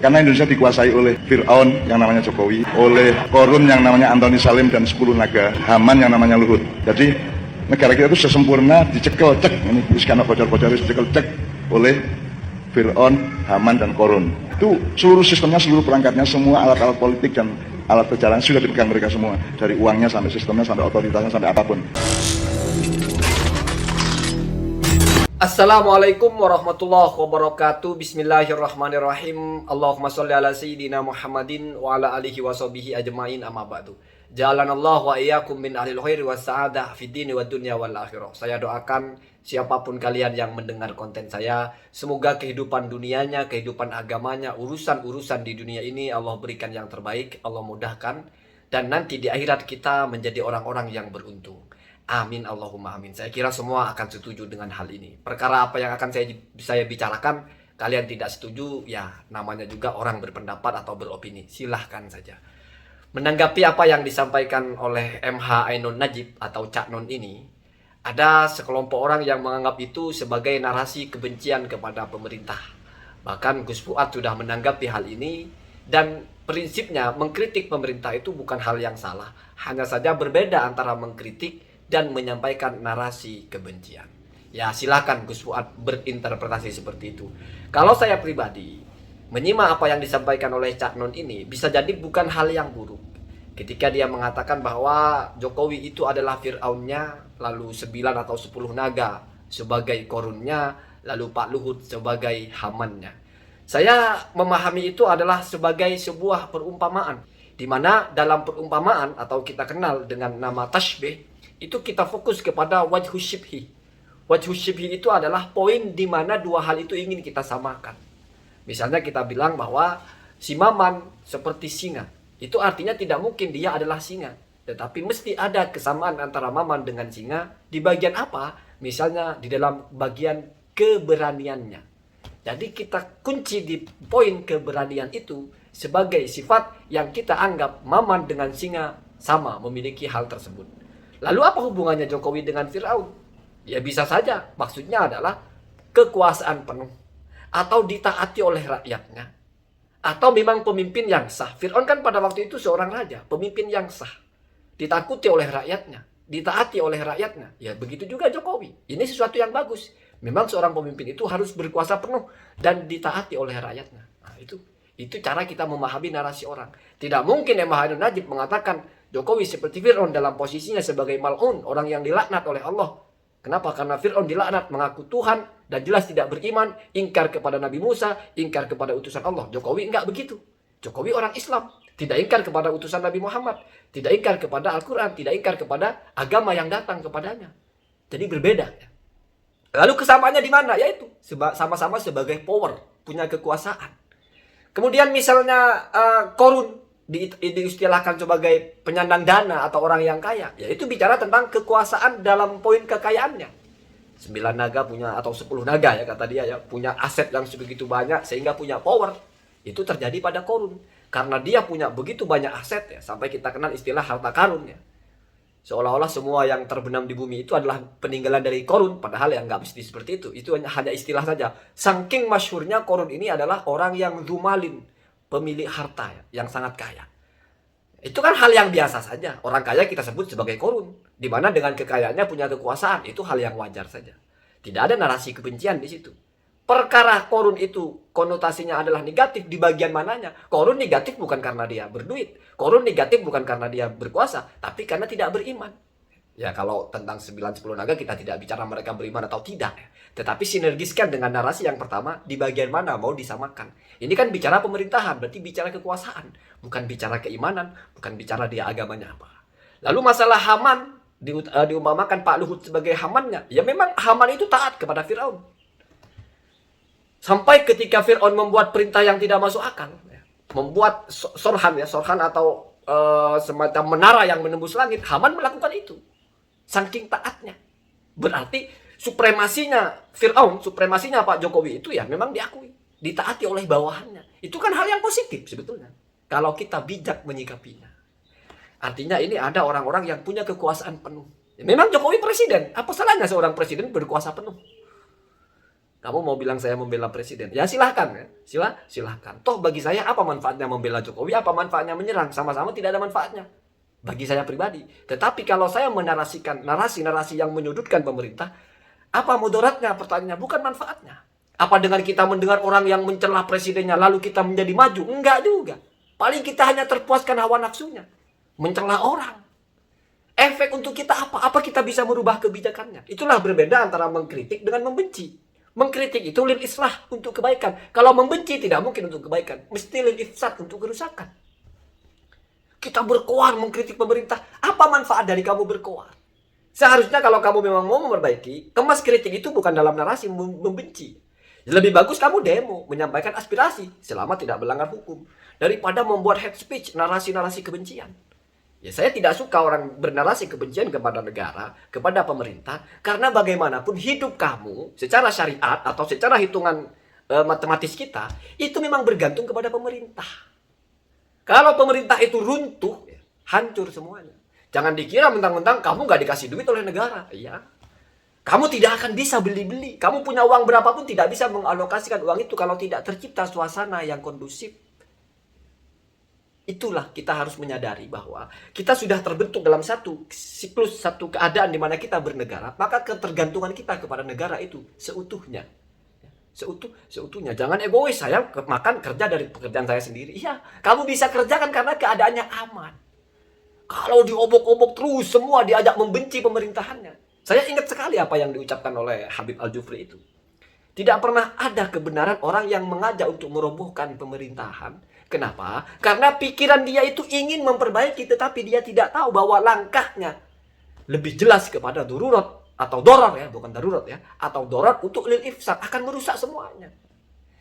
Karena Indonesia dikuasai oleh Fir'aun yang namanya Jokowi, oleh Korun yang namanya Antoni Salim dan 10 naga, Haman yang namanya Luhut. Jadi negara kita itu sesempurna dicekel cek, ini karena bocor-bocor dicekel cek oleh Fir'aun, Haman dan Korun. Itu seluruh sistemnya, seluruh perangkatnya, semua alat-alat politik dan alat perjalanan sudah dipegang mereka semua. Dari uangnya sampai sistemnya, sampai otoritasnya, sampai apapun. Assalamualaikum warahmatullahi wabarakatuh. Bismillahirrahmanirrahim. Allahumma sholli ala sayyidina Muhammadin wa ala alihi wa sahbihi ajma'in, amma ba'du. Jalanallahu wa iyyakum min ahlil khairi was sa'adah fid dini wad dunya wal akhirah. Saya doakan siapapun kalian yang mendengar konten saya, semoga kehidupan dunianya, kehidupan agamanya, urusan-urusan di dunia ini Allah berikan yang terbaik, Allah mudahkan, dan nanti di akhirat kita menjadi orang-orang yang beruntung. Amin Allahumma amin. Saya kira semua akan setuju dengan hal ini. Perkara apa yang akan saya bicarakan, kalian tidak setuju, ya namanya juga orang berpendapat atau beropini. Silahkan saja. Menanggapi apa yang disampaikan oleh MH Ainun Najib atau Cak Non ini, ada sekelompok orang yang menganggap itu sebagai narasi kebencian kepada pemerintah. Bahkan Gus Fuad sudah menanggapi hal ini, dan prinsipnya mengkritik pemerintah itu bukan hal yang salah. Hanya saja berbeda antara mengkritik dan menyampaikan narasi kebencian. Ya silakan Gus Fuad berinterpretasi seperti itu. Kalau saya pribadi menyimak apa yang disampaikan oleh Cak Non ini, bisa jadi bukan hal yang buruk. Ketika dia mengatakan bahwa Jokowi itu adalah Fir'aunnya, lalu 9 atau 10 naga sebagai korunnya, lalu Pak Luhut sebagai Hamannya. Saya memahami itu adalah sebagai sebuah perumpamaan, di mana dalam perumpamaan atau kita kenal dengan nama tashbih, itu kita fokus kepada wajhu syibhi. Wajhu syibhi itu adalah poin di mana dua hal itu ingin kita samakan. Misalnya kita bilang bahwa si Maman seperti singa. Itu artinya tidak mungkin dia adalah singa. Tetapi mesti ada kesamaan antara Maman dengan singa. Di bagian apa? Misalnya di dalam bagian keberaniannya. Jadi kita kunci di poin keberanian itu sebagai sifat yang kita anggap Maman dengan singa sama memiliki hal tersebut. Lalu apa hubungannya Jokowi dengan Fir'aun? Ya bisa saja, maksudnya adalah kekuasaan penuh, atau ditaati oleh rakyatnya, atau memang pemimpin yang sah. Fir'aun kan pada waktu itu seorang raja, pemimpin yang sah, ditakuti oleh rakyatnya, ditaati oleh rakyatnya. Ya begitu juga Jokowi. Ini sesuatu yang bagus. Memang seorang pemimpin itu harus berkuasa penuh dan ditaati oleh rakyatnya. Nah, itu cara kita memahami narasi orang. Tidak mungkin MH Ainun Najib mengatakan Jokowi seperti Fir'aun dalam posisinya sebagai mal'un, orang yang dilaknat oleh Allah. Kenapa? Karena Fir'aun dilaknat, mengaku Tuhan, dan jelas tidak beriman, ingkar kepada Nabi Musa, ingkar kepada utusan Allah. Jokowi enggak begitu. Jokowi orang Islam, tidak ingkar kepada utusan Nabi Muhammad, tidak ingkar kepada Al-Quran, tidak ingkar kepada agama yang datang kepadanya. Jadi berbeda. Lalu kesamaannya di mana? Yaitu sama-sama sebagai power, punya kekuasaan. Kemudian misalnya Korun diistilahkan sebagai penyandang dana atau orang yang kaya, yaitu bicara tentang kekuasaan dalam poin kekayaannya. 9 naga punya, atau 10 naga ya kata dia ya, punya aset yang sebegitu banyak sehingga punya power. Itu terjadi pada Korun karena dia punya begitu banyak aset ya, sampai kita kenal istilah harta karun ya. Seolah-olah semua yang terbenam di bumi itu adalah peninggalan dari Korun, padahal yang nggak mesti seperti itu. Itu hanya istilah saja. Saking masyhurnya Korun ini adalah orang yang zumalin, pemilik harta yang sangat kaya. Itu kan hal yang biasa saja. Orang kaya kita sebut sebagai korun, di mana dengan kekayaannya punya kekuasaan. Itu hal yang wajar saja. Tidak ada narasi kebencian di situ. Perkara korun itu konotasinya adalah negatif di bagian mananya. Korun negatif bukan karena dia berduit. Korun negatif bukan karena dia berkuasa, tapi karena tidak beriman. Ya kalau tentang 9-10 naga kita tidak bicara mereka beriman atau tidak. Tetapi sinergiskan dengan narasi yang pertama, di bagian mana mau disamakan. Ini kan bicara pemerintahan, berarti bicara kekuasaan. Bukan bicara keimanan, bukan bicara dia agamanya apa. Lalu masalah Haman, diumpamakan Pak Luhut sebagai Hamannya. Ya memang Haman itu taat kepada Fir'aun. Sampai ketika Fir'aun membuat perintah yang tidak masuk akal. Membuat sorhan atau semacam menara yang menembus langit. Haman melakukan itu. Saking taatnya. Berarti supremasinya Fir'aun, supremasinya Pak Jokowi itu ya memang diakui. Ditaati oleh bawahannya. Itu kan hal yang positif sebetulnya. Kalau kita bijak menyikapinya. Artinya ini ada orang-orang yang punya kekuasaan penuh. Ya, memang Jokowi presiden. Apa salahnya seorang presiden berkuasa penuh? Kamu mau bilang saya membela presiden? Ya silahkan ya. Silahkan. Toh bagi saya apa manfaatnya membela Jokowi? Apa manfaatnya menyerang? Sama-sama tidak ada manfaatnya. Bagi saya pribadi. Tetapi kalau saya menarasikan narasi-narasi yang menyudutkan pemerintah, apa mudaratnya? Pertanyaannya bukan manfaatnya. Apa dengan kita mendengar orang yang mencela presidennya lalu kita menjadi maju? Enggak juga. Paling kita hanya terpuaskan hawa nafsunya. Mencela orang. Efek untuk kita apa? Apa kita bisa merubah kebijakannya? Itulah berbeda antara mengkritik dengan membenci. Mengkritik itu lil islah, untuk kebaikan. Kalau membenci tidak mungkin untuk kebaikan. Mesti lil ifsad, untuk kerusakan. Kita berkoar mengkritik pemerintah. Apa manfaat dari kamu berkoar? Seharusnya kalau kamu memang mau memperbaiki, kemas kritik itu bukan dalam narasi membenci. Lebih bagus kamu demo, menyampaikan aspirasi selama tidak melanggar hukum. Daripada membuat hate speech, narasi-narasi kebencian. Ya, saya tidak suka orang bernarasi kebencian kepada negara, kepada pemerintah, karena bagaimanapun hidup kamu secara syariat atau secara hitungan matematis kita, itu memang bergantung kepada pemerintah. Kalau pemerintah itu runtuh, ya, hancur semuanya. Jangan dikira mentang-mentang kamu nggak dikasih duit oleh negara. Iya. Kamu tidak akan bisa beli-beli. Kamu punya uang berapapun tidak bisa mengalokasikan uang itu kalau tidak tercipta suasana yang kondusif. Itulah kita harus menyadari bahwa kita sudah terbentuk dalam satu siklus, satu keadaan di mana kita bernegara, maka ketergantungan kita kepada negara itu seutuhnya. Seutuhnya. Jangan egois, saya makan kerja dari pekerjaan saya sendiri. Iya, kamu bisa kerjakan karena keadaannya aman. Kalau diobok-obok terus semua diajak membenci pemerintahannya. Saya ingat sekali apa yang diucapkan oleh Habib Al-Jufri itu. Tidak pernah ada kebenaran orang yang mengajak untuk merobohkan pemerintahan. Kenapa? Karena pikiran dia itu ingin memperbaiki, tetapi dia tidak tahu bahwa langkahnya lebih jelas kepada darurat atau doror ya, bukan darurat ya, atau doror untuk lil ifsad, akan merusak semuanya.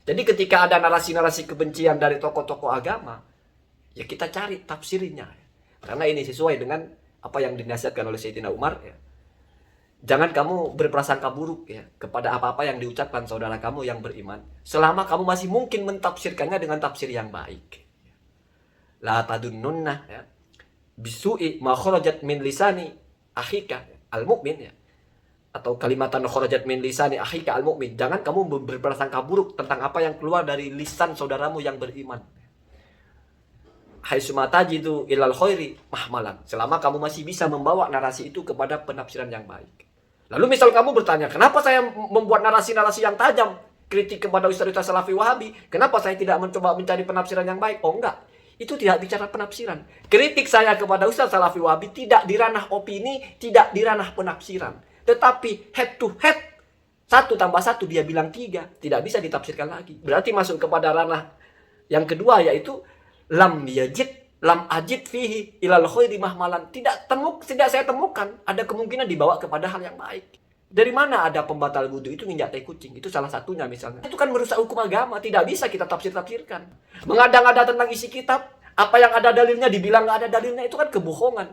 Jadi ketika ada narasi-narasi kebencian dari tokoh-tokoh agama, ya kita cari tafsirnya. Karena ini sesuai dengan apa yang dinasihatkan oleh Sayyidina Umar ya. Jangan kamu berprasangka buruk ya kepada apa-apa yang diucapkan saudara kamu yang beriman, selama kamu masih mungkin mentafsirkannya dengan tafsir yang baik. La tadunnunna ya bisu'i ma kharajat min lisani akhika al-mu'min ya. Atau kalimatan kharajat min lisani akhika al-mu'min. Jangan kamu berprasangka buruk tentang apa yang keluar dari lisan saudaramu yang beriman. Haitsuma tajidu ilal khairi mahmalan. Selama kamu masih bisa membawa narasi itu kepada penafsiran yang baik. Lalu misal kamu bertanya, kenapa saya membuat narasi-narasi yang tajam, kritik kepada Ustaz-Ustaz Salafi Wahabi, kenapa saya tidak mencoba mencari penafsiran yang baik? Oh enggak, itu tidak bicara penafsiran. Kritik saya kepada Ustaz Salafi Wahabi tidak di ranah opini, tidak di ranah penafsiran. Tetapi head to head, 1 tambah 1 dia bilang 3, tidak bisa ditafsirkan lagi. Berarti masuk kepada ranah yang kedua, yaitu lam ajid fihi ilal khairi mahmalan. Tidak saya temukan ada kemungkinan dibawa kepada hal yang baik. Dari mana ada pembatal wudu itu nginjak tai kucing? Itu salah satunya misalnya. Itu kan merusak hukum agama, tidak bisa kita tafsir-tafsirkan. Mengada-ngada tentang isi kitab, apa yang ada dalilnya dibilang nggak ada dalilnya, itu kan kebohongan.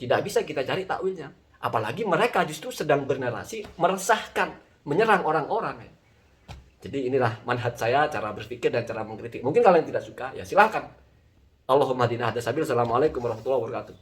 Tidak bisa kita cari takwilnya. Apalagi mereka justru sedang bernarasi meresahkan, menyerang orang-orang. Jadi inilah manhaj saya, cara berpikir dan cara mengkritik. Mungkin kalian tidak suka, ya silahkan. Allahumma hadina hada sabil. Assalamualaikum warahmatullahi wabarakatuh.